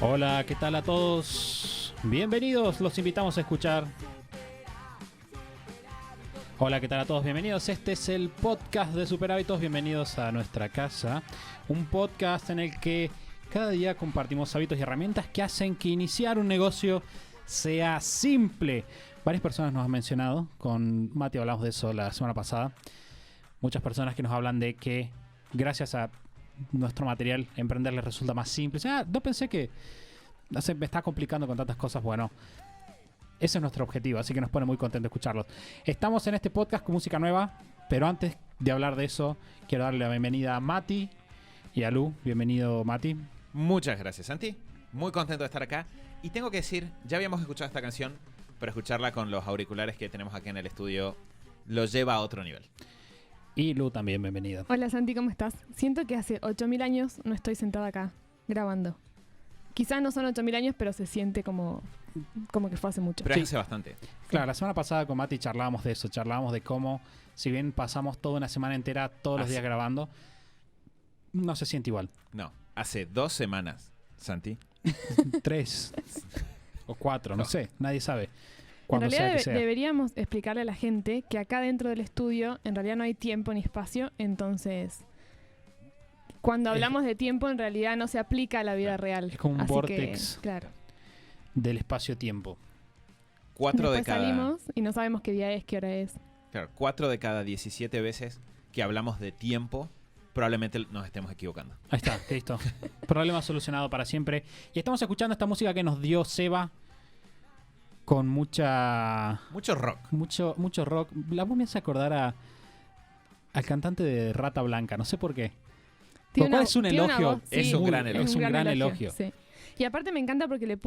Hola, ¿qué tal a todos? Bienvenidos, los invitamos a escuchar. Hola, ¿qué tal a todos? Bienvenidos. Este es el podcast de Super Hábitos. Bienvenidos a nuestra casa. Un podcast en el que cada día compartimos hábitos y herramientas que hacen que iniciar un negocio sea simple. Varias personas nos han mencionado, con Mati hablamos de eso la semana pasada. Muchas personas que nos hablan de que gracias a nuestro material emprender les resulta más simple. O sea, no pensé que me está complicando con tantas cosas. Bueno, ese es nuestro objetivo, así que nos pone muy contento escucharlos. Estamos en este podcast con música nueva, pero antes de hablar de eso, quiero darle la bienvenida a Mati y a Lu. Bienvenido, Mati. Muchas gracias, Santi. Muy contento de estar acá. Y tengo que decir, ya habíamos escuchado esta canción, pero escucharla con los auriculares que tenemos aquí en el estudio lo lleva a otro nivel. Y Lu también, bienvenida. Hola Santi, ¿cómo estás? Siento que hace 8000 años no estoy sentada acá, grabando. Quizás no son 8000 años, pero se siente como que fue hace mucho. Pero Sí. hace bastante. Claro, la semana pasada con Mati charlábamos de eso. Charlábamos de cómo, si bien pasamos toda una semana entera, todos los días grabando, no se siente igual. No, hace 2 semanas, Santi. 3 o 4, no sé, nadie sabe. En Cuando sea realidad que sea. deberíamos explicarle a la gente que acá dentro del estudio en realidad no hay tiempo ni espacio, entonces cuando hablamos de tiempo en realidad no se aplica a la vida real. Es como un Así vortex. que, claro. Del espacio-tiempo. 4 de Después cada... salimos y no sabemos qué día es, qué hora es. Claro, 4 de cada 17 veces que hablamos de tiempo, probablemente nos estemos equivocando. Ahí está, listo. Problema solucionado para siempre. Y estamos escuchando esta música que nos dio Seba con Mucho rock. mucho rock. La voz me hace acordar al cantante de Rata Blanca, no sé por qué. Lo cual es un tiene una elogio. voz, Es sí, un gran elogio. Es un gran elogio. Sí. Y aparte me encanta porque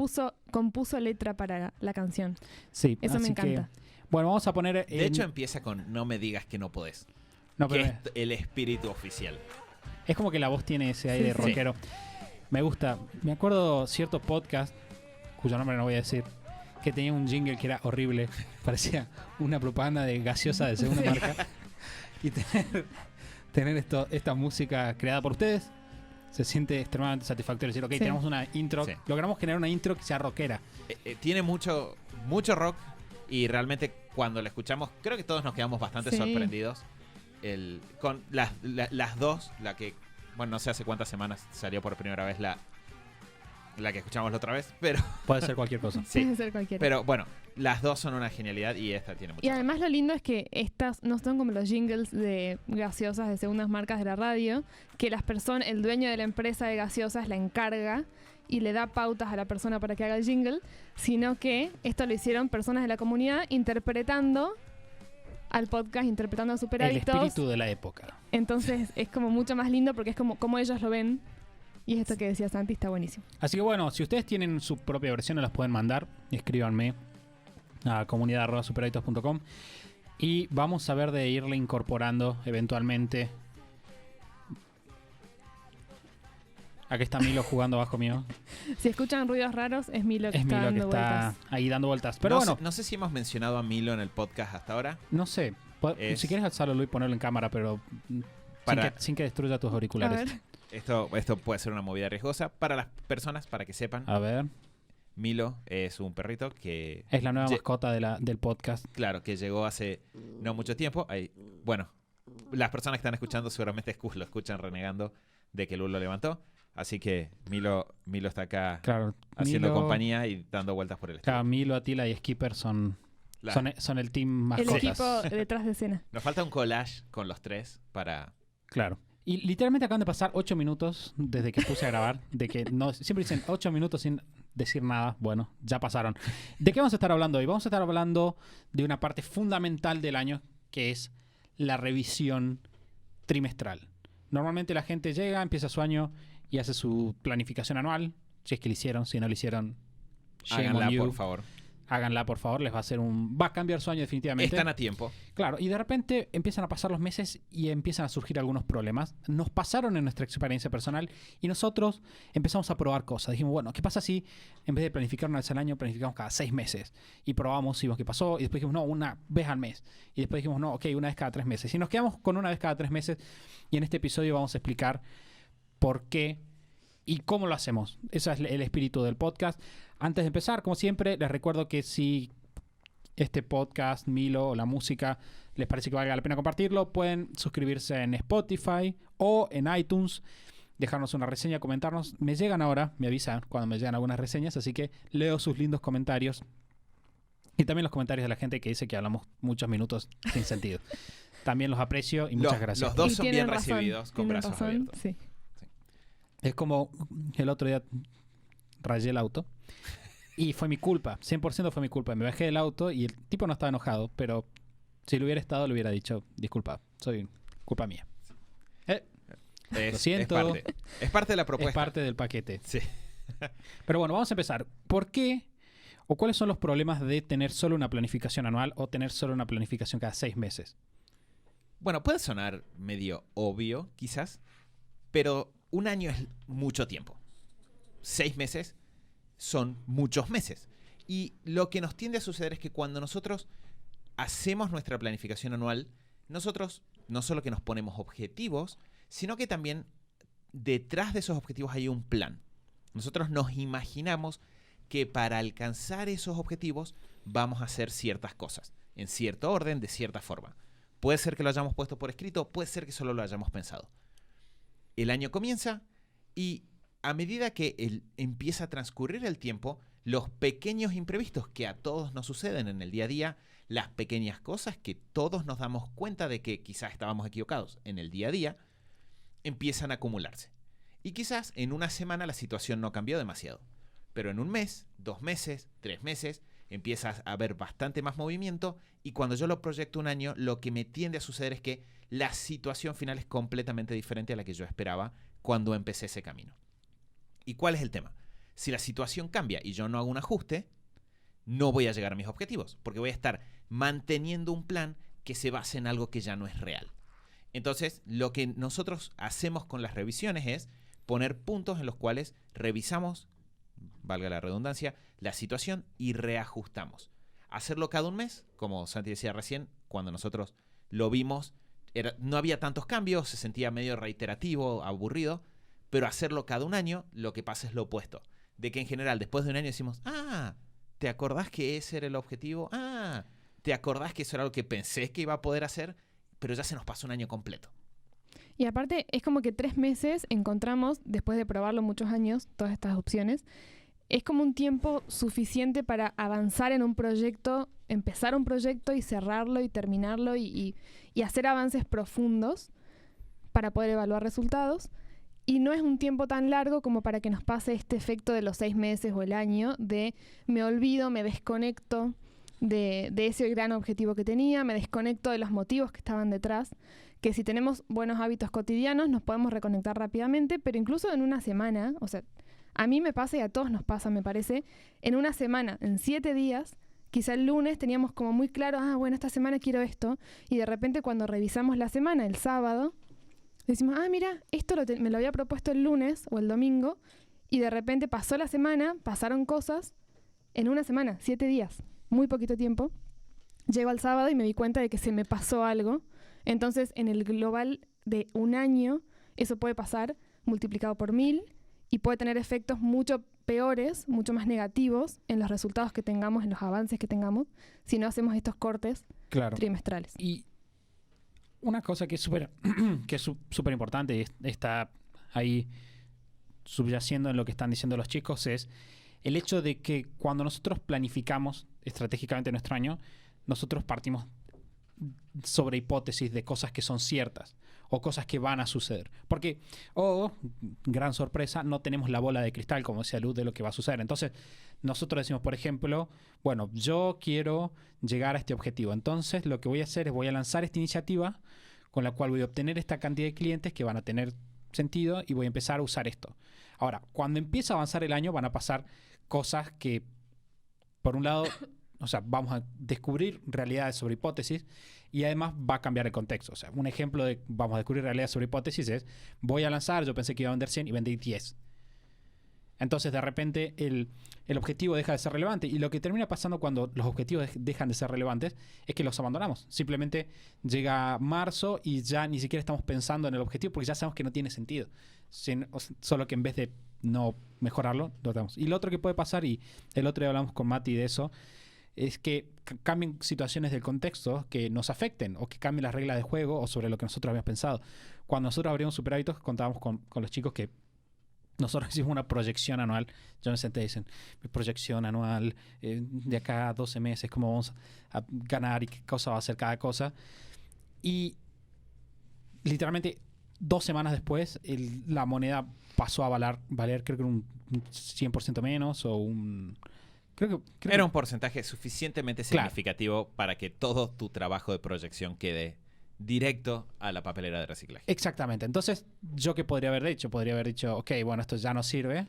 compuso letra para la canción. Sí, Eso me así que, encanta. bueno, vamos a poner... De hecho, empieza con no me digas que no podés. no, Que pero es el espíritu oficial. es como que la voz tiene ese aire Sí, sí. rockero. Me gusta. Me acuerdo cierto podcast, cuyo nombre no voy a decir, que tenía un jingle que era horrible. Parecía una propaganda de gaseosa de segunda Sí. marca. Y tener esta música creada por ustedes se siente extremadamente satisfactorio. Decir, ok, Sí. tenemos una intro. Sí. Logramos generar una intro que sea rockera. Tiene mucho rock y realmente cuando la escuchamos, creo que todos nos quedamos bastante Sí. sorprendidos. Con las dos, la que, bueno, no sé hace cuántas semanas salió por primera vez la que escuchamos la otra vez, pero Puede ser cualquier cosa. sí. Puede ser cualquiera. Pero bueno, las dos son una genialidad y esta tiene mucho. Y además lo lindo es que estas no son como los jingles de gaseosas de segundas marcas de la radio, que el dueño de la empresa de gaseosas la encarga y le da pautas a la persona para que haga el jingle, sino que esto lo hicieron personas de la comunidad interpretando al podcast, interpretando a Super El Hábitos. espíritu de la época. Entonces es como mucho más lindo porque es como ellos lo ven. Y esto que decía Santi está buenísimo. Así que bueno, si ustedes tienen su propia versión, nos las pueden mandar. Escríbanme a comunidad@superhábitos.com y vamos a ver de irle incorporando eventualmente. Aquí está Milo jugando abajo mío. Si escuchan ruidos raros, es Milo que Es está Milo que dando está vueltas. ahí dando vueltas. Pero bueno, No sé si hemos mencionado a Milo en el podcast hasta ahora. no sé. Si quieres alzarlo, Luis, ponerlo en cámara, pero sin que destruya tus A auriculares. ver. Esto puede ser una movida riesgosa para las personas, para que sepan. A ver. Milo es un perrito que, Es la nueva mascota del podcast. claro, que llegó hace no mucho tiempo. Bueno, las personas que están escuchando seguramente lo escuchan renegando de que Lu lo levantó. Así que Milo está acá Claro. haciendo Milo, compañía y dando vueltas por el estudio. claro, Milo, Atila y Skipper son el team El mascotas. equipo detrás de escena. Nos falta un collage con los tres para... Claro. Y literalmente acaban de pasar 8 minutos desde que puse a grabar. De que no siempre dicen 8 minutos sin decir nada. Bueno, ya pasaron. ¿De qué vamos a estar hablando hoy? Vamos a estar hablando de una parte fundamental del año, que es la revisión trimestral. Normalmente la gente llega, empieza su año y hace su planificación anual. Si es que lo hicieron, si no lo hicieron, shame Háganla, on you. por favor. Háganla, por favor. Les va a cambiar su año definitivamente. Están a tiempo. Claro, y de repente empiezan a pasar los meses y empiezan a surgir algunos problemas. Nos pasaron en nuestra experiencia personal y nosotros empezamos a probar cosas. Dijimos, bueno, ¿qué pasa si en vez de planificar una vez al año, planificamos cada 6 meses? Y probamos y vimos qué pasó y después dijimos, no, una vez al mes. Y después dijimos, no, ok, una vez cada 3 meses. Y nos quedamos con una vez cada 3 meses y en este episodio vamos a explicar por qué ¿Y cómo lo hacemos? Ese es el espíritu del podcast. Antes de empezar, como siempre, les recuerdo que si este podcast, Milo o la música les parece que valga la pena compartirlo, pueden suscribirse en Spotify o en iTunes, dejarnos una reseña, comentarnos. Me llegan ahora, me avisan cuando me llegan algunas reseñas, así que leo sus lindos comentarios. Y también los comentarios de la gente que dice que hablamos muchos minutos sin sentido. También los aprecio y muchas gracias. Los dos Y son tienen bien razón, recibidos, con tienen brazos razón, abiertos. sí. Es como el otro día rayé el auto y fue mi culpa, 100% fue mi culpa. Me bajé del auto y el tipo no estaba enojado, pero si lo hubiera estado le hubiera dicho, disculpa, soy culpa mía. Lo siento. Es parte de la propuesta. Es parte del paquete. Sí. Pero bueno, vamos a empezar. ¿Por qué o cuáles son los problemas de tener solo una planificación anual o tener solo una planificación cada 6 meses? Bueno, puede sonar medio obvio, quizás, pero un año es mucho tiempo. 6 meses son muchos meses. Y lo que nos tiende a suceder es que cuando nosotros hacemos nuestra planificación anual, nosotros no solo que nos ponemos objetivos, sino que también detrás de esos objetivos hay un plan. Nosotros nos imaginamos que para alcanzar esos objetivos vamos a hacer ciertas cosas, en cierto orden, de cierta forma. Puede ser que lo hayamos puesto por escrito, puede ser que solo lo hayamos pensado. El año comienza y a medida que empieza a transcurrir el tiempo, los pequeños imprevistos que a todos nos suceden en el día a día, las pequeñas cosas que todos nos damos cuenta de que quizás estábamos equivocados en el día a día, empiezan a acumularse. Y quizás en una semana la situación no cambió demasiado, pero en un mes, 2 meses, 3 meses, empieza a haber bastante más movimiento y cuando yo lo proyecto un año, lo que me tiende a suceder es que la situación final es completamente diferente a la que yo esperaba cuando empecé ese camino. ¿Y cuál es el tema? Si la situación cambia y yo no hago un ajuste, no voy a llegar a mis objetivos, porque voy a estar manteniendo un plan que se base en algo que ya no es real. Entonces, lo que nosotros hacemos con las revisiones es poner puntos en los cuales revisamos, valga la redundancia, la situación y reajustamos. Hacerlo cada un mes, como Santi decía recién, cuando nosotros lo vimos, no había tantos cambios, se sentía medio reiterativo, aburrido, pero hacerlo cada un año, lo que pasa es lo opuesto. De que en general, después de un año decimos, ¿te acordás que ese era el objetivo? ¿Te acordás que eso era lo que pensé que iba a poder hacer? Pero ya se nos pasó un año completo. Y aparte, es como que 3 meses encontramos, después de probarlo muchos años, todas estas opciones, es como un tiempo suficiente para avanzar en un proyecto, empezar un proyecto y cerrarlo y terminarlo y hacer avances profundos para poder evaluar resultados. Y no es un tiempo tan largo como para que nos pase este efecto de los 6 meses o el año de me olvido, me desconecto de ese gran objetivo que tenía, me desconecto de los motivos que estaban detrás, que si tenemos buenos hábitos cotidianos nos podemos reconectar rápidamente, pero incluso en una semana, o sea, a mí me pasa y a todos nos pasa, me parece, en una semana, en 7 días, quizá el lunes teníamos como muy claro, bueno, esta semana quiero esto, y de repente cuando revisamos la semana, el sábado, decimos, mira, esto me lo había propuesto el lunes o el domingo, y de repente pasó la semana, pasaron cosas, en una semana, 7 días, muy poquito tiempo, llego al sábado y me di cuenta de que se me pasó algo. Entonces, en el global de un año, eso puede pasar multiplicado por 1000 y puede tener efectos mucho peores, mucho más negativos en los resultados que tengamos, en los avances que tengamos, si no hacemos estos cortes trimestrales. Y una cosa que es súper importante y está ahí subyaciendo en lo que están diciendo los chicos es el hecho de que cuando nosotros planificamos estratégicamente nuestro año, nosotros partimos sobre hipótesis de cosas que son ciertas o cosas que van a suceder. Porque, gran sorpresa, no tenemos la bola de cristal, como decía Luz, de lo que va a suceder. Entonces, nosotros decimos, por ejemplo, bueno, yo quiero llegar a este objetivo. Entonces, lo que voy a hacer es voy a lanzar esta iniciativa con la cual voy a obtener esta cantidad de clientes que van a tener sentido y voy a empezar a usar esto. Ahora, cuando empieza a avanzar el año, van a pasar cosas que, por un lado, o sea, vamos a descubrir realidades sobre hipótesis y además va a cambiar el contexto. O sea, un ejemplo de vamos a descubrir realidades sobre hipótesis es voy a lanzar, yo pensé que iba a vender 100 y vendí 10. Entonces, de repente, el objetivo deja de ser relevante. Y lo que termina pasando cuando los objetivos dejan de ser relevantes es que los abandonamos. Simplemente llega marzo y ya ni siquiera estamos pensando en el objetivo porque ya sabemos que no tiene sentido. solo que en vez de no mejorarlo, lo tenemos. Y lo otro que puede pasar, y el otro día hablamos con Mati de eso, es que cambien situaciones del contexto que nos afecten o que cambien las reglas de juego o sobre lo que nosotros habíamos pensado. Cuando nosotros abrimos Super Hábitos, contábamos con los chicos que nosotros hicimos una proyección anual. Yo me senté y dicen, mi proyección anual de acá a 12 meses, cómo vamos a ganar y qué cosa va a hacer cada cosa. Y literalmente 2 semanas después la moneda pasó a valer creo que un 100% menos o un... Creo Era un porcentaje suficientemente significativo para que todo tu trabajo de proyección quede directo a la papelera de reciclaje. Exactamente. Entonces, ¿yo qué podría haber dicho? Podría haber dicho, ok, bueno, esto ya no sirve.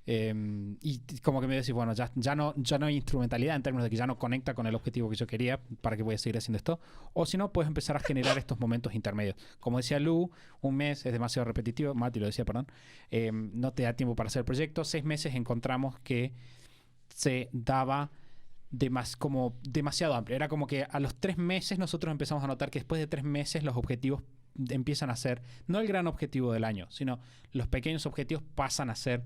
Y como que me decís, bueno, ya no hay instrumentalidad en términos de que ya no conecta con el objetivo que yo quería, ¿para qué voy a seguir haciendo esto? O si no, puedes empezar a generar estos momentos intermedios. Como decía Lu, 1 mes es demasiado repetitivo, Mati lo decía, perdón, no te da tiempo para hacer el proyecto. 6 meses encontramos que se daba como demasiado amplio. Era como que a los 3 meses nosotros empezamos a notar que después de 3 meses los objetivos empiezan a ser, no el gran objetivo del año, sino los pequeños objetivos pasan a ser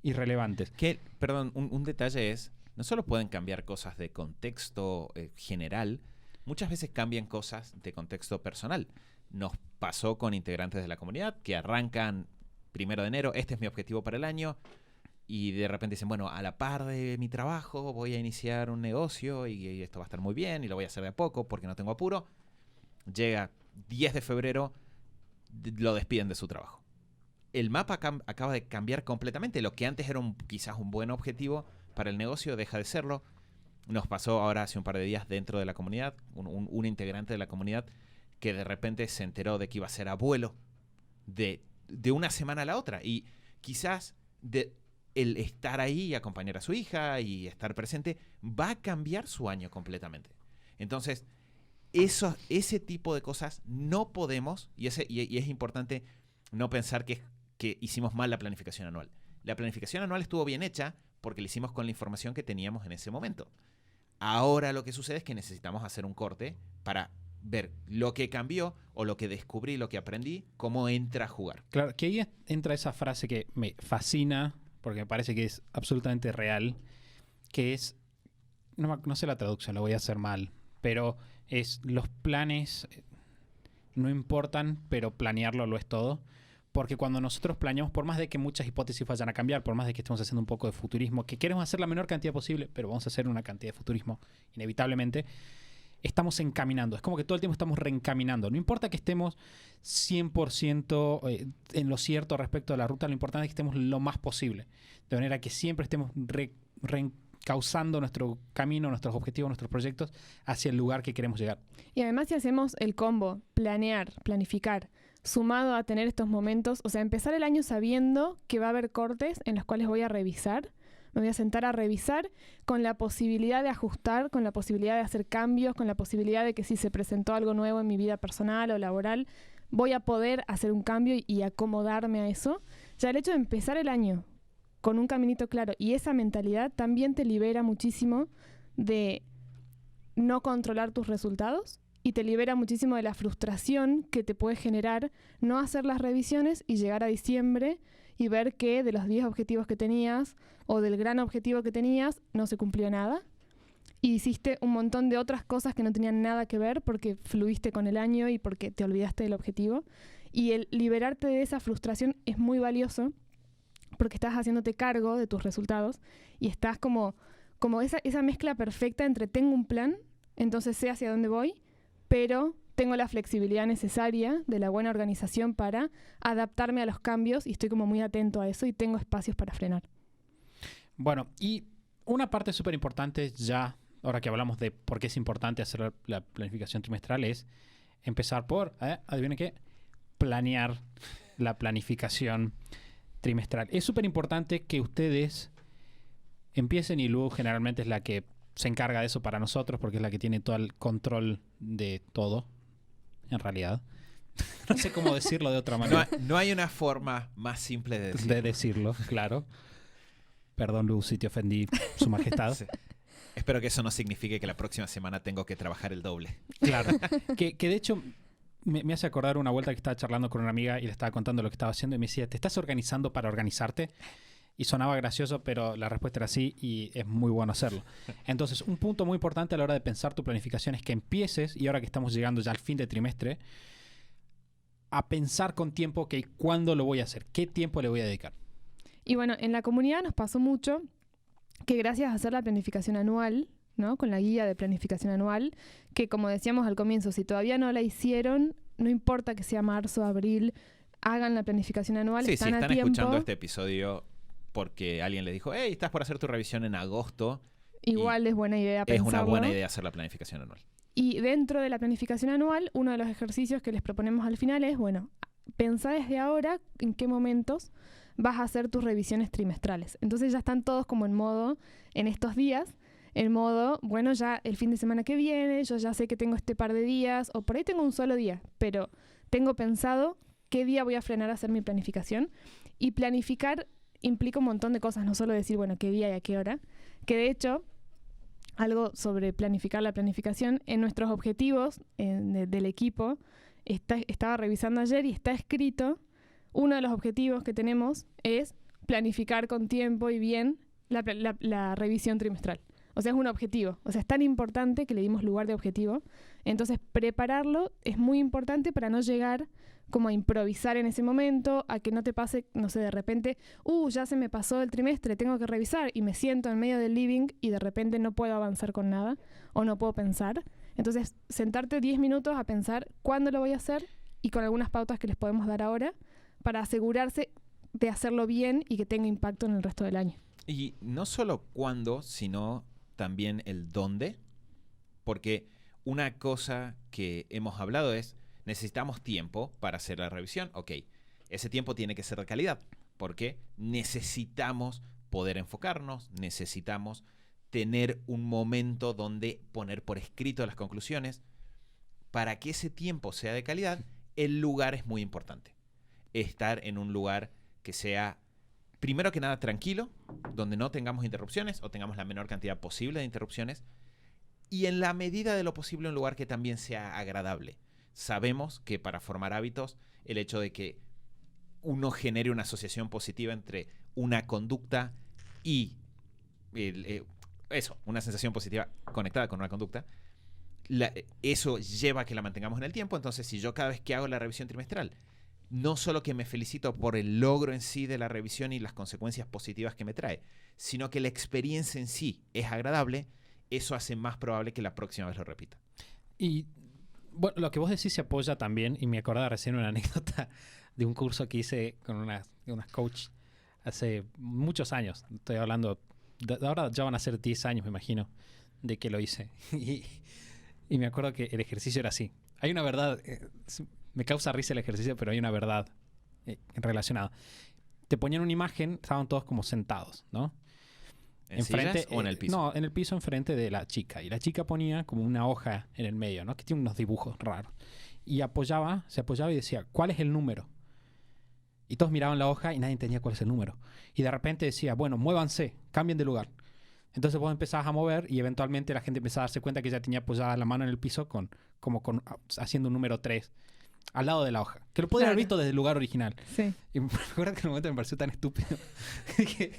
irrelevantes. Perdón, un detalle es, no solo pueden cambiar cosas de contexto general, muchas veces cambian cosas de contexto personal. Nos pasó con integrantes de la comunidad que arrancan 1 de enero, este es mi objetivo para el año, y de repente dicen, bueno, a la par de mi trabajo voy a iniciar un negocio y esto va a estar muy bien y lo voy a hacer de a poco porque no tengo apuro. Llega 10 de febrero, lo despiden de su trabajo. El mapa acaba de cambiar completamente. Lo que antes era quizás un buen objetivo para el negocio deja de serlo. Nos pasó ahora hace un par de días dentro de la comunidad, un integrante de la comunidad que de repente se enteró de que iba a ser abuelo de una semana a la otra. Y quizás el estar ahí y acompañar a su hija y estar presente va a cambiar su año completamente. Entonces, ese tipo de cosas no podemos, y es importante no pensar que hicimos mal la planificación anual. La planificación anual estuvo bien hecha porque la hicimos con la información que teníamos en ese momento. Ahora lo que sucede es que necesitamos hacer un corte para ver lo que cambió o lo que descubrí, lo que aprendí, cómo entra a jugar. Claro, que ahí entra esa frase que me fascina porque me parece que es absolutamente real, que es, no sé la traducción, lo voy a hacer mal, pero es los planes no importan, pero planearlo lo es todo. Porque cuando nosotros planeamos, por más de que muchas hipótesis vayan a cambiar, por más de que estemos haciendo un poco de futurismo, que queremos hacer la menor cantidad posible, pero vamos a hacer una cantidad de futurismo inevitablemente, estamos encaminando. Es como que todo el tiempo estamos reencaminando. No importa que estemos 100% en lo cierto respecto a la ruta, lo importante es que estemos lo más posible. De manera que siempre estemos reencauzando nuestro camino, nuestros objetivos, nuestros proyectos hacia el lugar que queremos llegar. Y además si hacemos el combo, planificar, sumado a tener estos momentos, o sea, empezar el año sabiendo que va a haber cortes en los cuales voy a revisar, me voy a sentar a revisar con la posibilidad de ajustar, con la posibilidad de hacer cambios, con la posibilidad de que si se presentó algo nuevo en mi vida personal o laboral, voy a poder hacer un cambio y acomodarme a eso. Ya el hecho de empezar el año con un caminito claro y esa mentalidad también te libera muchísimo de no controlar tus resultados y te libera muchísimo de la frustración que te puede generar no hacer las revisiones y llegar a diciembre y ver que de los 10 objetivos que tenías o del gran objetivo que tenías no se cumplió nada y hiciste un montón de otras cosas que no tenían nada que ver porque fluiste con el año y porque te olvidaste del objetivo. Y el liberarte de esa frustración es muy valioso porque estás haciéndote cargo de tus resultados y estás como esa mezcla perfecta entre tengo un plan, entonces sé hacia dónde voy, pero tengo la flexibilidad necesaria de la buena organización para adaptarme a los cambios y estoy como muy atento a eso y tengo espacios para frenar. Bueno, y una parte súper importante ya, ahora que hablamos de por qué es importante hacer la planificación trimestral, es empezar por, adivinen qué, planear la planificación trimestral. Es súper importante que ustedes empiecen y luego generalmente es la que se encarga de eso para nosotros porque es la que tiene todo el control de todo, en realidad. No sé cómo decirlo de otra manera. No hay una forma más simple de decirlo. Claro. Perdón, Lu, si te ofendí, Su Majestad. Sí. Espero que eso no signifique que la próxima semana tengo que trabajar el doble. Claro. Que de hecho, me hace acordar una vuelta que estaba charlando con una amiga y le estaba contando lo que estaba haciendo y me decía, ¿te estás organizando para organizarte? Y sonaba gracioso, pero la respuesta era sí y es muy bueno hacerlo. Entonces, un punto muy importante a la hora de pensar tu planificación es que empieces, y ahora que estamos llegando ya al fin de trimestre, a pensar con tiempo, ok, ¿cuándo lo voy a hacer? ¿Qué tiempo le voy a dedicar? Y bueno, en la comunidad nos pasó mucho que gracias a hacer la planificación anual, ¿no? Con la guía de planificación anual, que como decíamos al comienzo, si todavía no la hicieron, no importa que sea marzo, abril, hagan la planificación anual, Sí, si están a están tiempo. escuchando este episodio porque alguien les dijo, hey, estás por hacer tu revisión en agosto. Igual es buena idea Es pensarlo. una buena idea hacer la planificación anual. Y dentro de la planificación anual, uno de los ejercicios que les proponemos al final es, bueno, pensá desde ahora en qué momentos vas a hacer tus revisiones trimestrales. Entonces ya están todos como en modo, en estos días, en modo, bueno, ya el fin de semana que viene, yo ya sé que tengo este par de días, o por ahí tengo un solo día, pero tengo pensado qué día voy a frenar a hacer mi planificación. Y planificar implica un montón de cosas, no solo decir, bueno, qué día y a qué hora, que de hecho, algo sobre planificar la planificación, en nuestros objetivos del equipo, estaba revisando ayer y está escrito, uno de los objetivos que tenemos es planificar con tiempo y bien la revisión trimestral. O sea, es un objetivo. O sea, es tan importante que le dimos lugar de objetivo. Entonces, prepararlo es muy importante para no llegar como a improvisar en ese momento, a que no te pase, no sé, de repente, ya se me pasó el trimestre, tengo que revisar, y me siento en medio del living y de repente no puedo avanzar con nada o no puedo pensar. Entonces, sentarte 10 minutos a pensar cuándo lo voy a hacer y con algunas pautas que les podemos dar ahora para asegurarse de hacerlo bien y que tenga impacto en el resto del año. Y no solo cuándo, sino también el dónde, porque una cosa que hemos hablado es, necesitamos tiempo para hacer la revisión. Ok, ese tiempo tiene que ser de calidad, porque necesitamos poder enfocarnos, necesitamos tener un momento donde poner por escrito las conclusiones. Para que ese tiempo sea de calidad, el lugar es muy importante. Estar en un lugar que sea, primero que nada, tranquilo, donde no tengamos interrupciones o tengamos la menor cantidad posible de interrupciones, y en la medida de lo posible un lugar que también sea agradable. Sabemos que para formar hábitos, el hecho de que uno genere una asociación positiva entre una conducta y una sensación positiva conectada con una conducta, eso lleva a que la mantengamos en el tiempo. Entonces, si yo cada vez que hago la revisión trimestral, no solo que me felicito por el logro en sí de la revisión y las consecuencias positivas que me trae, sino que la experiencia en sí es agradable, eso hace más probable que la próxima vez lo repita. Y bueno, lo que vos decís se apoya también, y me acordaba recién una anécdota de un curso que hice con unas coach hace muchos años. Estoy hablando, ahora ya van a ser 10 años, me imagino, de que lo hice. Y me acuerdo que el ejercicio era así. Hay una verdad, me causa risa el ejercicio, pero hay una verdad relacionada. Te ponían una imagen, estaban todos como sentados, ¿no? ¿En sillas o en el piso? No, en el piso enfrente de la chica. Y la chica ponía como una hoja en el medio, ¿no? Que tiene unos dibujos raros. Y se apoyaba y decía, ¿cuál es el número? Y todos miraban la hoja y nadie entendía cuál es el número. Y de repente decía, bueno, muévanse, cambien de lugar. Entonces vos empezabas a mover y eventualmente la gente empezaba a darse cuenta que ella tenía apoyada la mano en el piso haciendo un número 3 al lado de la hoja. Que lo podía haber visto desde el lugar original. Sí. Y me acuerdo que en el momento me pareció tan estúpido. Dije,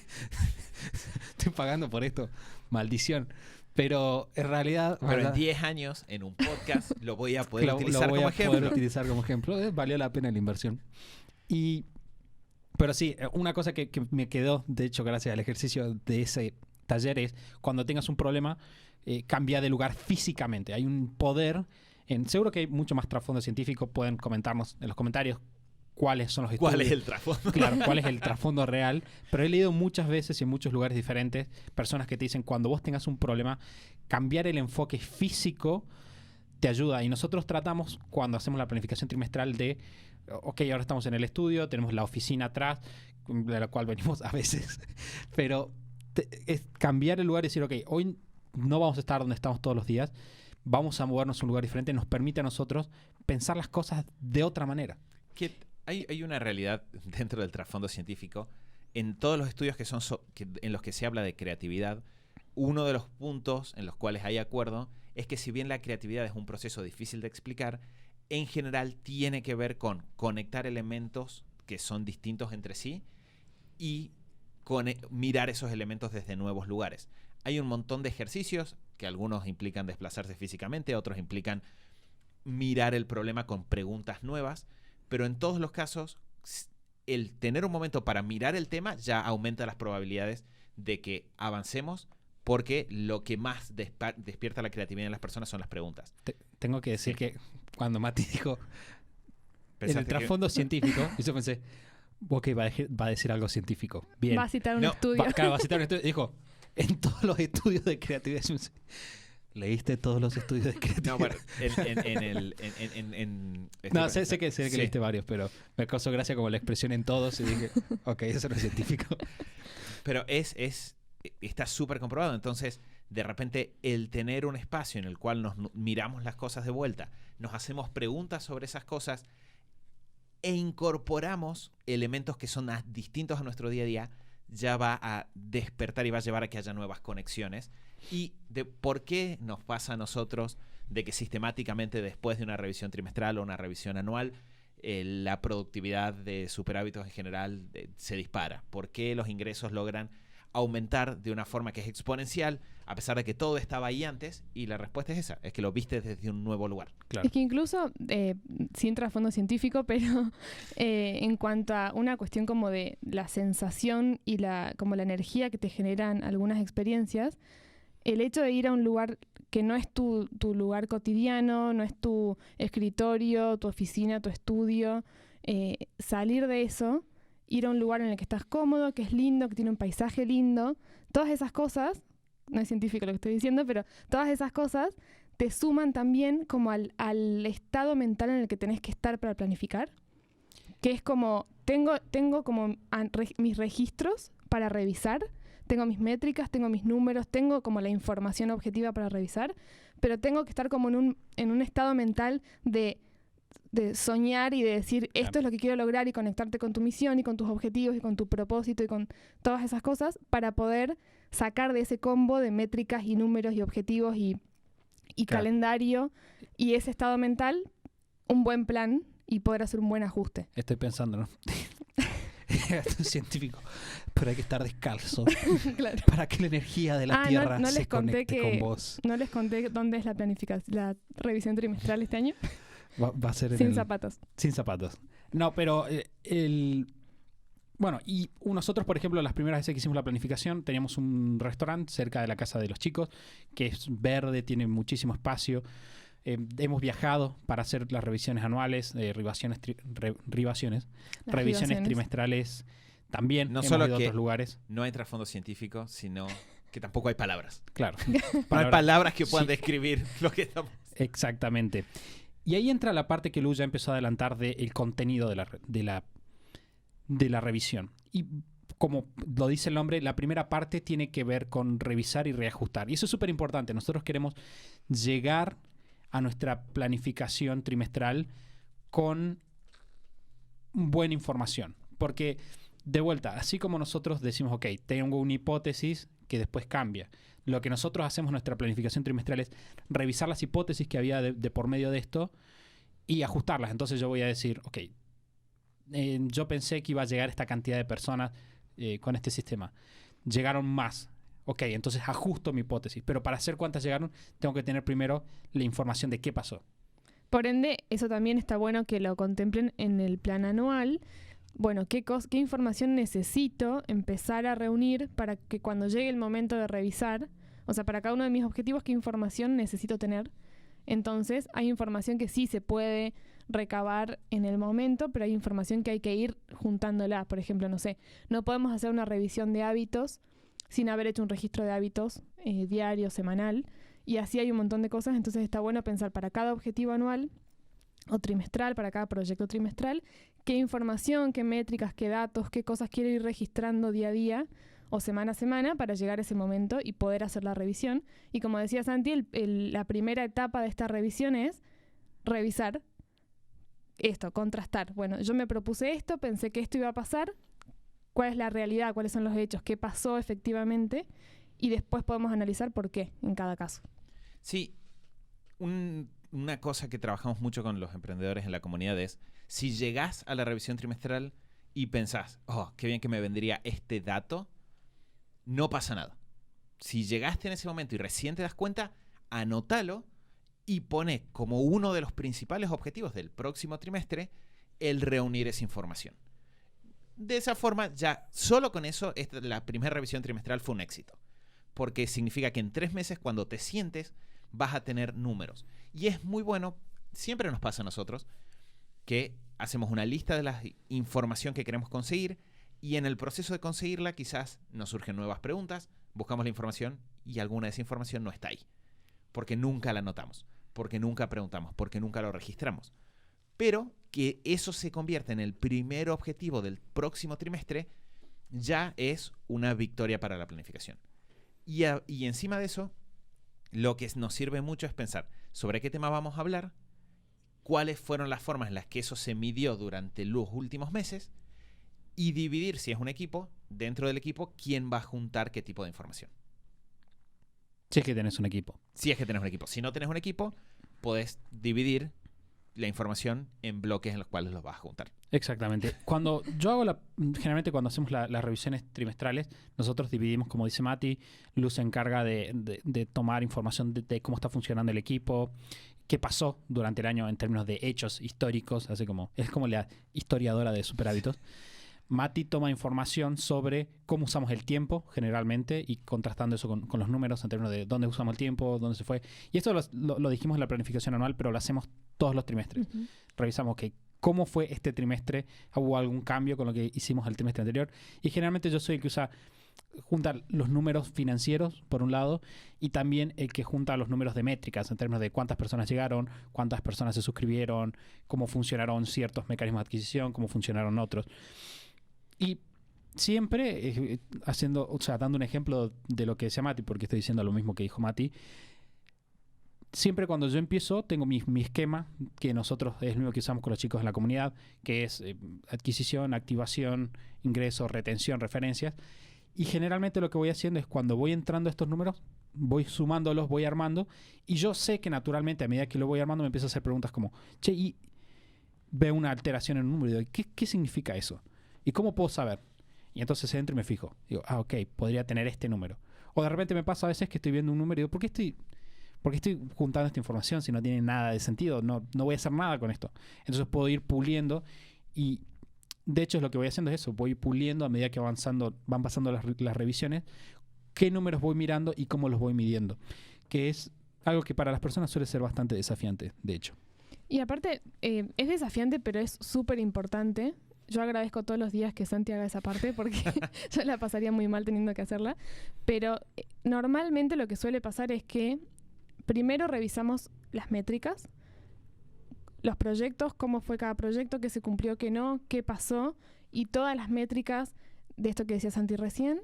estoy pagando por esto. Maldición. Pero en realidad... Pero ¿verdad? en 10 años, en un podcast, lo voy a poder Lo utilizar voy como a ejemplo. poder utilizar como ejemplo. Valió la pena la inversión. Pero sí, una cosa que me quedó, de hecho, gracias al ejercicio de ese taller es, cuando tengas un problema, cambia de lugar físicamente. Hay un poder... seguro que hay mucho más trasfondo científico. Pueden comentarnos en los comentarios cuáles son los estudios. ¿Cuál es el trasfondo? Claro, cuál es el trasfondo real. Pero he leído muchas veces y en muchos lugares diferentes personas que te dicen, cuando vos tengas un problema, cambiar el enfoque físico te ayuda. Y nosotros tratamos, cuando hacemos la planificación trimestral, de, ok, ahora estamos en el estudio, tenemos la oficina atrás, de la cual venimos a veces, pero es cambiar el lugar y decir, ok, hoy no vamos a estar donde estamos todos los días, vamos a movernos a un lugar diferente, nos permite a nosotros pensar las cosas de otra manera. Que hay una realidad dentro del trasfondo científico. En todos los estudios en los que se habla de creatividad, uno de los puntos en los cuales hay acuerdo es que si bien la creatividad es un proceso difícil de explicar, en general tiene que ver con conectar elementos que son distintos entre sí y mirar esos elementos desde nuevos lugares. Hay un montón de ejercicios que algunos implican desplazarse físicamente, otros implican mirar el problema con preguntas nuevas, pero en todos los casos el tener un momento para mirar el tema ya aumenta las probabilidades de que avancemos, porque lo que más despierta la creatividad en las personas son las preguntas. Tengo que decir que cuando Mati dijo en el ¿Pensaste trasfondo científico, yo pensé, ok, va a decir algo científico. Bien. Va a citar un No, estudio. Claro, va a citar un estudio. Dijo, en todos los estudios de creatividad. Yo pensé, ¿leíste todos los estudios de creatividad? No, bueno, No, sé que sí. leíste varios, pero me causó gracia como la expresión en todos y dije, ok, eso no es científico. Pero está súper comprobado. Entonces, de repente, el tener un espacio en el cual nos miramos las cosas de vuelta, nos hacemos preguntas sobre esas cosas e incorporamos elementos que son distintos a nuestro día a día, ya va a despertar y va a llevar a que haya nuevas conexiones. Y de por qué nos pasa a nosotros de que sistemáticamente después de una revisión trimestral o una revisión anual, la productividad de Superhábitos en general se dispara. ¿Por qué los ingresos logran aumentar de una forma que es exponencial, a pesar de que todo estaba ahí antes? Y la respuesta es esa, es que lo viste desde un nuevo lugar. Claro. Es que incluso, sin trasfondo científico, pero en cuanto a una cuestión como de la sensación y como la energía que te generan algunas experiencias, el hecho de ir a un lugar que no es tu lugar cotidiano, no es tu escritorio, tu oficina, tu estudio, salir de eso, ir a un lugar en el que estás cómodo, que es lindo, que tiene un paisaje lindo, todas esas cosas, no es científico lo que estoy diciendo, pero todas esas cosas te suman también como al estado mental en el que tenés que estar para planificar, que es como, tengo como mis registros para revisar, tengo mis métricas, tengo mis números, tengo como la información objetiva para revisar, pero tengo que estar como en un estado mental de soñar y de decir, esto es lo que quiero lograr, y conectarte con tu misión y con tus objetivos y con tu propósito y con todas esas cosas para poder sacar de ese combo de métricas y números y objetivos y Claro. calendario y ese estado mental, un buen plan y poder hacer un buen ajuste. Estoy pensando, ¿no? Esto es científico, pero hay que estar descalzo Claro. para que la energía de la Tierra no se les conté conecte con vos. No les conté dónde es la revisión trimestral este año. Va a ser en Sin zapatos. Sin zapatos. No, pero bueno, y nosotros, por ejemplo, las primeras veces que hicimos la planificación, teníamos un restaurante cerca de la casa de los chicos, que es verde, tiene muchísimo espacio. Hemos viajado para hacer las revisiones anuales, revisiones trimestrales también. No hemos solo ido a que otros lugares. no hay trasfondo científico, sino que tampoco hay palabras. Claro. No hay palabras que puedan Sí. describir lo que estamos... Exactamente. Y ahí entra la parte que Lu ya empezó a adelantar del contenido de la revisión. Y como lo dice el nombre, la primera parte tiene que ver con revisar y reajustar. Y eso es súper importante. Nosotros queremos llegar a nuestra planificación trimestral con buena información. Porque, de vuelta, así como nosotros decimos, ok, tengo una hipótesis que después cambia. Lo que nosotros hacemos en nuestra planificación trimestral es revisar las hipótesis que había de por medio de esto y ajustarlas. Entonces yo voy a decir, ok, yo pensé que iba a llegar esta cantidad de personas con este sistema. Llegaron más. Ok, entonces ajusto mi hipótesis. Pero para saber cuántas llegaron, tengo que tener primero la información de qué pasó. Por ende, eso también está bueno que lo contemplen en el plan anual. Bueno, ¿qué información necesito empezar a reunir para que cuando llegue el momento de revisar, o sea, para cada uno de mis objetivos, qué información necesito tener? Entonces, hay información que sí se puede recabar en el momento, pero hay información que hay que ir juntándola. Por ejemplo, no sé, no podemos hacer una revisión de hábitos sin haber hecho un registro de hábitos diario, semanal, y así hay un montón de cosas. Entonces está bueno pensar para cada objetivo anual o trimestral, para cada proyecto trimestral, qué información, qué métricas, qué datos, qué cosas quiero ir registrando día a día o semana a semana para llegar a ese momento y poder hacer la revisión. Y como decía Santi, la primera etapa de esta revisión es revisar esto, contrastar. Bueno, yo me propuse esto, pensé que esto iba a pasar, cuál es la realidad, cuáles son los hechos, qué pasó efectivamente, y después podemos analizar por qué en cada caso. Sí, una cosa que trabajamos mucho con los emprendedores en la comunidad es, si llegás a la revisión trimestral y pensás, oh, qué bien que me vendría este dato, no pasa nada. Si llegaste en ese momento y recién te das cuenta, anótalo y pone como uno de los principales objetivos del próximo trimestre el reunir esa información. De esa forma, ya solo con eso, la primera revisión trimestral fue un éxito. Porque significa que en 3 meses, cuando te sientes, vas a tener números. Y es muy bueno, siempre nos pasa a nosotros, que hacemos una lista de la información que queremos conseguir y en el proceso de conseguirla quizás nos surgen nuevas preguntas, buscamos la información y alguna de esa información no está ahí. Porque nunca la anotamos, porque nunca preguntamos, porque nunca lo registramos. Pero que eso se convierta en el primer objetivo del próximo trimestre ya es una victoria para la planificación. Y encima de eso, lo que nos sirve mucho es pensar sobre qué tema vamos a hablar, cuáles fueron las formas en las que eso se midió durante los últimos meses y dividir, si es un equipo, dentro del equipo, quién va a juntar qué tipo de información. Si es que tenés un equipo. Si es que tenés un equipo. Si no tenés un equipo, podés dividir la información en bloques en los cuales los vas a juntar. Exactamente. Cuando yo hago generalmente cuando hacemos las revisiones trimestrales, nosotros dividimos, como dice Mati, Luz se encarga de tomar información de cómo está funcionando el equipo, qué pasó durante el año en términos de hechos históricos, es como la historiadora de Superhábitos. Mati toma información sobre cómo usamos el tiempo generalmente y contrastando eso con los números en términos de dónde usamos el tiempo, dónde se fue. Y esto lo dijimos en la planificación anual, pero lo hacemos todos los trimestres. Uh-huh. Revisamos cómo fue este trimestre, hubo algún cambio con lo que hicimos el trimestre anterior. Y generalmente yo soy el que junta los números financieros, por un lado, y también el que junta los números de métricas en términos de cuántas personas llegaron, cuántas personas se suscribieron, cómo funcionaron ciertos mecanismos de adquisición, cómo funcionaron otros. Y siempre dando un ejemplo de lo que decía Mati, porque estoy diciendo lo mismo que dijo Mati, siempre cuando yo empiezo tengo mi esquema, que nosotros es el mismo que usamos con los chicos en la comunidad, que es adquisición, activación, ingresos, retención, referencias. Y generalmente lo que voy haciendo es cuando voy entrando a estos números, voy sumándolos, voy armando, y yo sé que naturalmente a medida que lo voy armando me empiezo a hacer preguntas como, che, y veo una alteración en un número y digo, ¿qué significa eso? ¿Y cómo puedo saber? Y entonces entro y me fijo. Digo, ok, podría tener este número. O de repente me pasa a veces que estoy viendo un número y digo, ¿por qué estoy juntando esta información si no tiene nada de sentido? No voy a hacer nada con esto. Entonces puedo ir puliendo y de hecho lo que voy haciendo es eso. Voy puliendo a medida que van pasando las revisiones, qué números voy mirando y cómo los voy midiendo. Que es algo que para las personas suele ser bastante desafiante, de hecho. Y aparte, es desafiante, pero es súper importante. Yo agradezco todos los días que Santi haga esa parte porque yo la pasaría muy mal teniendo que hacerla. Pero normalmente lo que suele pasar es que primero revisamos las métricas, los proyectos, cómo fue cada proyecto, qué se cumplió, qué no, qué pasó, y todas las métricas de esto que decía Santi recién.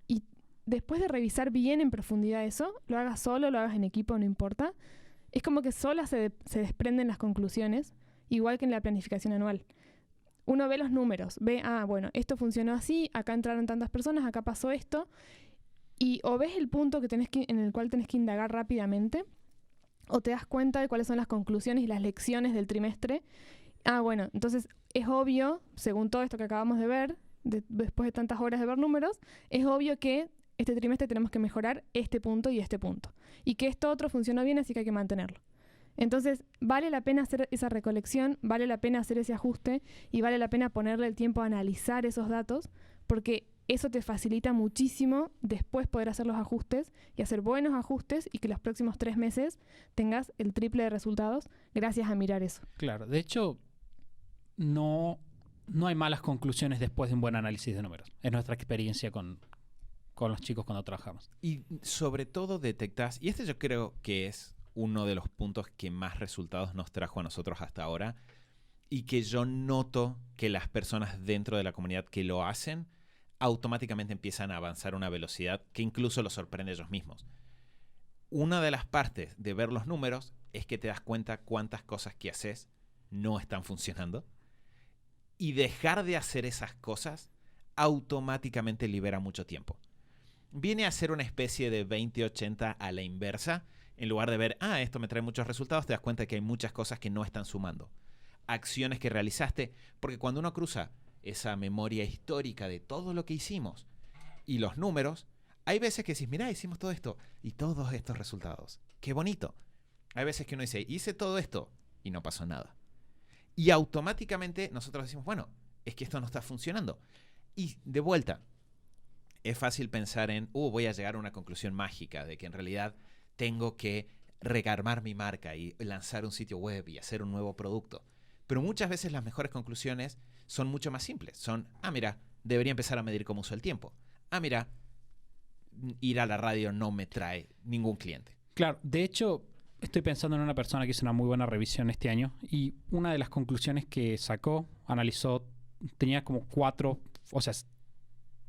Y después de revisar bien en profundidad eso, lo hagas solo, lo hagas en equipo, no importa, es como que solas se desprenden las conclusiones, igual que en la planificación anual. Uno ve los números, ve, bueno, esto funcionó así, acá entraron tantas personas, acá pasó esto, y o ves el punto en el cual tenés que indagar rápidamente, o te das cuenta de cuáles son las conclusiones y las lecciones del trimestre. Bueno, entonces es obvio, según todo esto que acabamos de ver, después de tantas horas de ver números, es obvio que este trimestre tenemos que mejorar este punto y este punto, y que esto otro funcionó bien, así que hay que mantenerlo. Entonces, vale la pena hacer esa recolección, vale la pena hacer ese ajuste y vale la pena ponerle el tiempo a analizar esos datos, porque eso te facilita muchísimo después poder hacer los ajustes y hacer buenos ajustes y que los próximos 3 meses tengas el triple de resultados gracias a mirar eso. Claro, de hecho, no hay malas conclusiones después de un buen análisis de números. Es nuestra experiencia con los chicos cuando trabajamos. Y sobre todo detectás, y este yo creo que es uno de los puntos que más resultados nos trajo a nosotros hasta ahora y que yo noto que las personas dentro de la comunidad que lo hacen automáticamente empiezan a avanzar a una velocidad que incluso los sorprende a ellos mismos. Una de las partes de ver los números es que te das cuenta cuántas cosas que haces no están funcionando y dejar de hacer esas cosas automáticamente libera mucho tiempo. Viene a ser una especie de 20-80 a la inversa, En lugar de ver, esto me trae muchos resultados, te das cuenta de que hay muchas cosas que no están sumando. Acciones que realizaste, porque cuando uno cruza esa memoria histórica de todo lo que hicimos y los números, hay veces que decís, mirá, hicimos todo esto y todos estos resultados. ¡Qué bonito! Hay veces que uno dice, hice todo esto y no pasó nada. Y automáticamente nosotros decimos, bueno, es que esto no está funcionando. Y de vuelta, es fácil pensar en, voy a llegar a una conclusión mágica de que en realidad tengo que rearmar mi marca y lanzar un sitio web y hacer un nuevo producto. Pero muchas veces las mejores conclusiones son mucho más simples. Son, mira, debería empezar a medir cómo uso el tiempo. Mira, ir a la radio no me trae ningún cliente. Claro, de hecho, estoy pensando en una persona que hizo una muy buena revisión este año y una de las conclusiones que sacó, analizó, tenía como 4,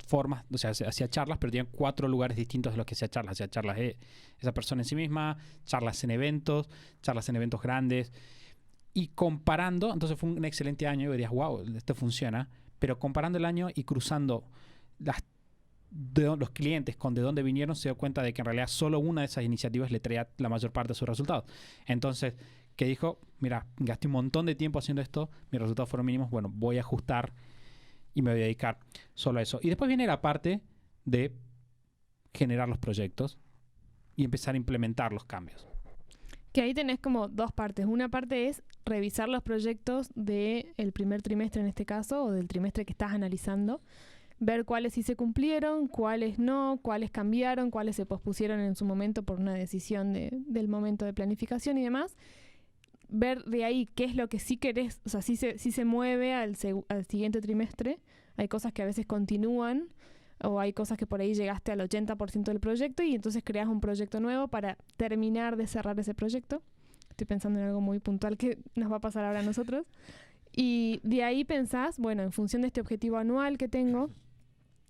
formas, hacía charlas, pero tenía 4 lugares distintos de los que hacía charlas. Hacía charlas de esa persona en sí misma, charlas en eventos grandes. Y comparando, entonces fue un excelente año y dirías, wow, esto funciona. Pero comparando el año y cruzando los clientes con de dónde vinieron, se dio cuenta de que en realidad solo una de esas iniciativas le traía la mayor parte de sus resultados. Entonces, que dijo, mira, gasté un montón de tiempo haciendo esto, mis resultados fueron mínimos, bueno, voy a ajustar y me voy a dedicar solo a eso. Y después viene la parte de generar los proyectos y empezar a implementar los cambios. Que ahí tenés como 2 partes. Una parte es revisar los proyectos del primer trimestre en este caso, o del trimestre que estás analizando, ver cuáles sí se cumplieron, cuáles no, cuáles cambiaron, cuáles se pospusieron en su momento por una decisión del momento de planificación y demás. Ver de ahí qué es lo que sí querés, o sea, sí se mueve al siguiente trimestre. Hay cosas que a veces continúan, o hay cosas que por ahí llegaste al 80% del proyecto y entonces creas un proyecto nuevo para terminar de cerrar ese proyecto. Estoy pensando en algo muy puntual que nos va a pasar ahora a nosotros. Y de ahí pensás, bueno, en función de este objetivo anual que tengo,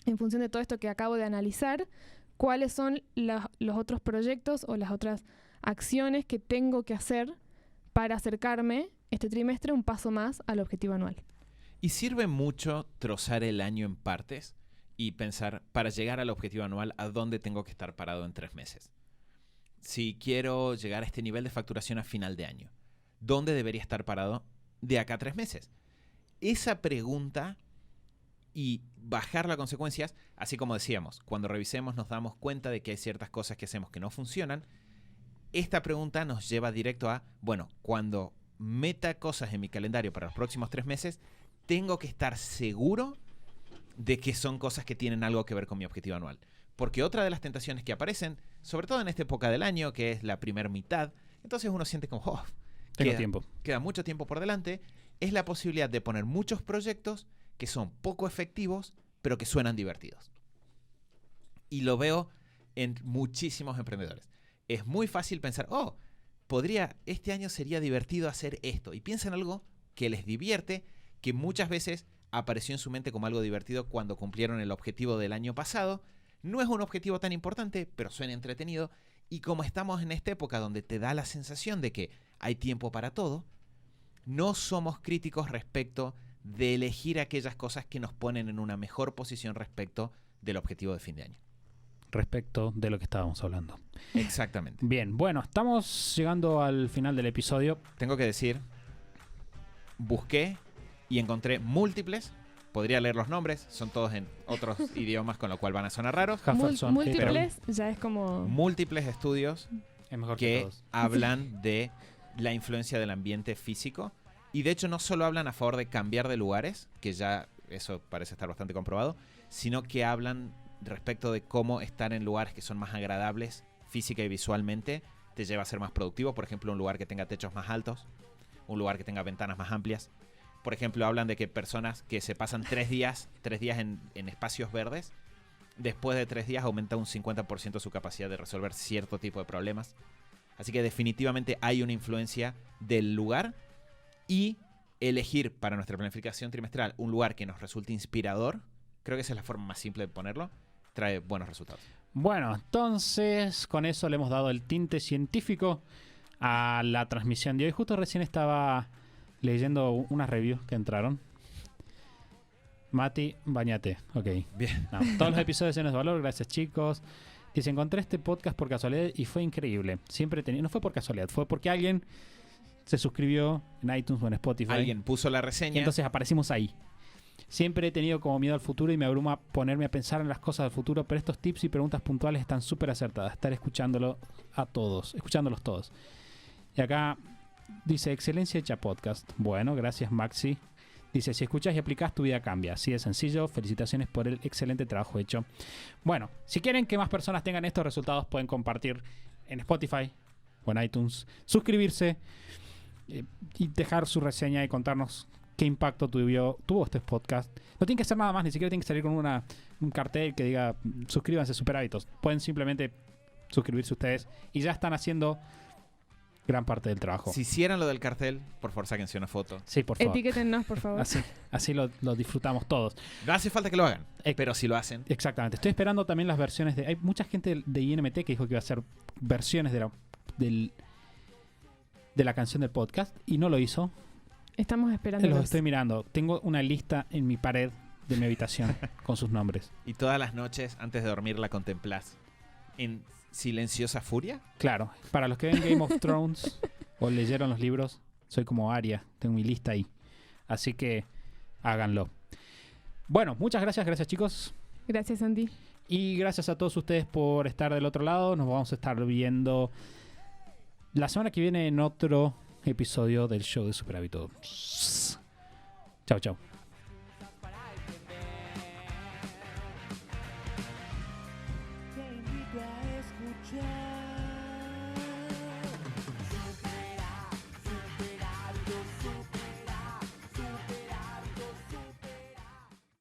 en función de todo esto que acabo de analizar, cuáles son los otros proyectos o las otras acciones que tengo que hacer para acercarme este trimestre un paso más al objetivo anual. Y sirve mucho trozar el año en partes y pensar, para llegar al objetivo anual, ¿a dónde tengo que estar parado en 3 meses? Si quiero llegar a este nivel de facturación a final de año, ¿dónde debería estar parado de acá a 3 meses? Esa pregunta y bajar las consecuencias, así como decíamos, cuando revisemos nos damos cuenta de que hay ciertas cosas que hacemos que no funcionan. Esta pregunta nos lleva directo a, bueno, cuando meta cosas en mi calendario para los próximos 3 meses, tengo que estar seguro de que son cosas que tienen algo que ver con mi objetivo anual. Porque otra de las tentaciones que aparecen, sobre todo en esta época del año, que es la primera mitad, entonces uno siente como, queda mucho tiempo por delante, es la posibilidad de poner muchos proyectos que son poco efectivos, pero que suenan divertidos. Y lo veo en muchísimos emprendedores. Es muy fácil pensar, este año sería divertido hacer esto. Y piensan en algo que les divierte, que muchas veces apareció en su mente como algo divertido cuando cumplieron el objetivo del año pasado. No es un objetivo tan importante, pero suena entretenido. Y como estamos en esta época donde te da la sensación de que hay tiempo para todo, no somos críticos respecto de elegir aquellas cosas que nos ponen en una mejor posición respecto del objetivo de fin de año. Respecto de lo que estábamos hablando. Exactamente. Bien, bueno, estamos llegando al final del episodio. Tengo que decir, busqué y encontré múltiples. Podría leer los nombres, son todos en otros idiomas, con lo cual van a sonar raros. Múltiples ya es como... Múltiples estudios es mejor que hablan de la influencia del ambiente físico. Y de hecho no solo hablan a favor de cambiar de lugares, que ya eso parece estar bastante comprobado, sino que hablan respecto de cómo estar en lugares que son más agradables física y visualmente te lleva a ser más productivo. Por ejemplo, un lugar que tenga techos más altos, un lugar que tenga ventanas más amplias. Por ejemplo, hablan de que personas que se pasan 3 días en espacios verdes, después de 3 días aumenta un 50% su capacidad de resolver cierto tipo de problemas. Así que definitivamente hay una influencia del lugar, y elegir para nuestra planificación trimestral un lugar que nos resulte inspirador, creo que esa es la forma más simple de ponerlo, trae buenos resultados. Bueno, entonces con eso le hemos dado el tinte científico a la transmisión de hoy. Justo recién estaba leyendo unas reviews que entraron. Mati, bañate. Ok. Bien. No, todos los episodios llenos de valor. Gracias, chicos. Dice, encontré este podcast por casualidad y fue increíble. Siempre tenía, no fue por casualidad, fue porque alguien se suscribió en iTunes o en Spotify. Alguien puso la reseña. Y entonces aparecimos ahí. Siempre he tenido como miedo al futuro y me abruma ponerme a pensar en las cosas del futuro, pero estos tips y preguntas puntuales están súper acertadas. Estar escuchándolos todos. Y acá dice, excelencia hecha podcast. Bueno, gracias Maxi. Dice, si escuchas y aplicas, tu vida cambia. Así de sencillo. Felicitaciones por el excelente trabajo hecho. Bueno, si quieren que más personas tengan estos resultados, pueden compartir en Spotify o en iTunes, suscribirse y dejar su reseña y contarnos qué impacto tuvo este podcast. No tiene que ser nada más, ni siquiera tiene que salir con un cartel que diga suscríbanse Super Hábitos. Pueden simplemente suscribirse ustedes y ya están haciendo gran parte del trabajo. Si hicieran lo del cartel, por favor, sáquense una foto. Sí, por favor. Etiquétennos, por favor. Así lo disfrutamos todos. No hace falta que lo hagan, pero si lo hacen. Exactamente. Estoy esperando también las versiones de... Hay mucha gente de INMT que dijo que iba a hacer versiones de la canción del podcast y no lo hizo. Estamos esperando. Los estoy mirando. Tengo una lista en mi pared de mi habitación con sus nombres. Y todas las noches, antes de dormir, la contemplás en silenciosa furia. Claro. Para los que ven Game of Thrones o leyeron los libros, soy como Arya. Tengo mi lista ahí. Así que háganlo. Bueno, muchas gracias chicos. Gracias, Andy. Y gracias a todos ustedes por estar del otro lado. Nos vamos a estar viendo la semana que viene en otro episodio del show de Super Hábitos. Chao, chao. Te invito a escuchar Super Hábitos, Super